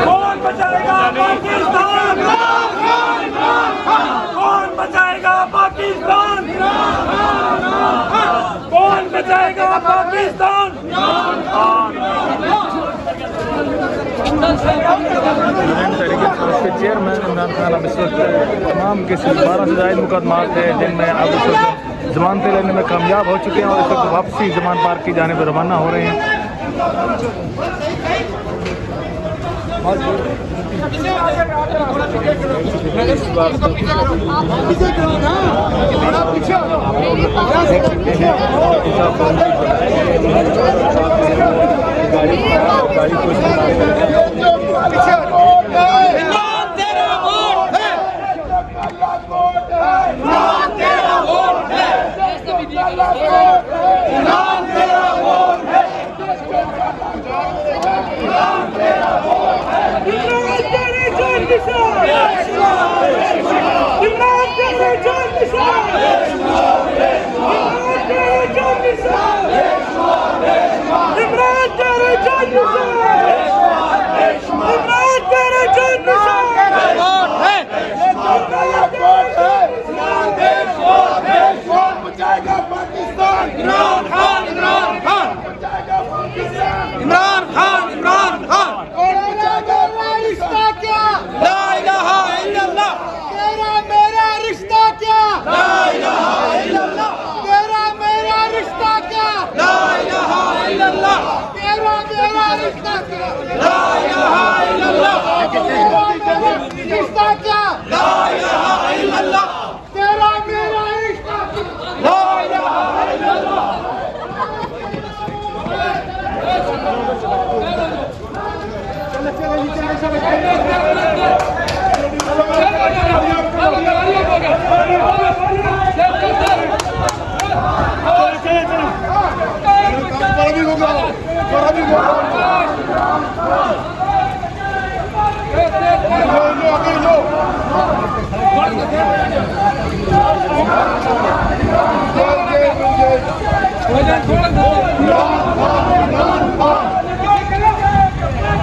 कौन बचाएगा पाकिस्तान? कौन बचाएगा पाकिस्तान? कौन बचाएगा पाकिस्तान? चेयरमैन इमरान खान अब इस वक्त तमाम के 12 से ज़ायद मुकदमात थे जिनमें अब इस वक्त जमानतें लेने में कामयाब हो चुके हैं और इस वक्त वापसी जमान पार्क की जानिब रवाना हो रहे हैं।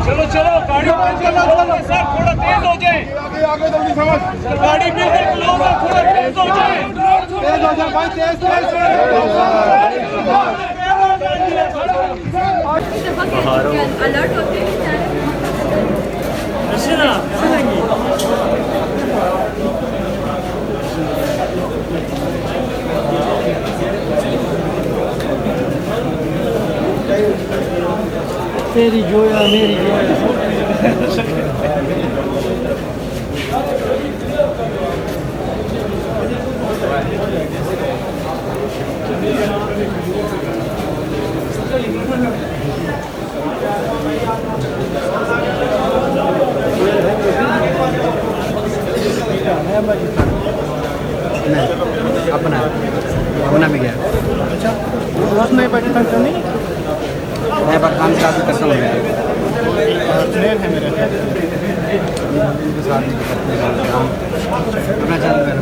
चलो चलो गाड़ी सर थोड़ा तेज हो जाए, गाड़ी बिल्कुल क्लोज है, थोड़ा तेज हो जाए भाई, तेज अलर्ट होते हैं तेरी जोया मेरी जोया। अपना अपना भी गया। अच्छा नहीं पाकिस्तान का नहीं, मैं पर काम काफ़ी करता हूँ। ट्रेन है मेरे अपना चालू कर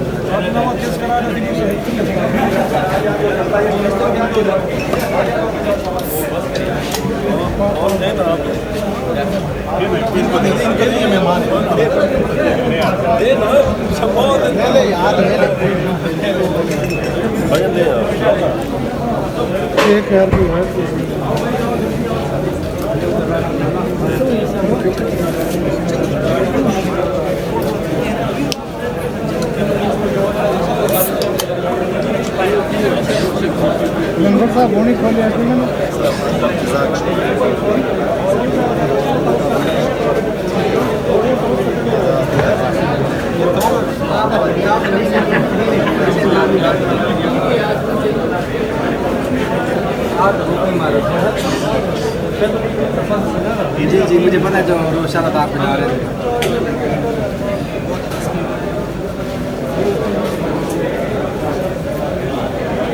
लंगर साहब होनी खोले जी जी मुझे पता है जो रोशा था आप बना रहे थे।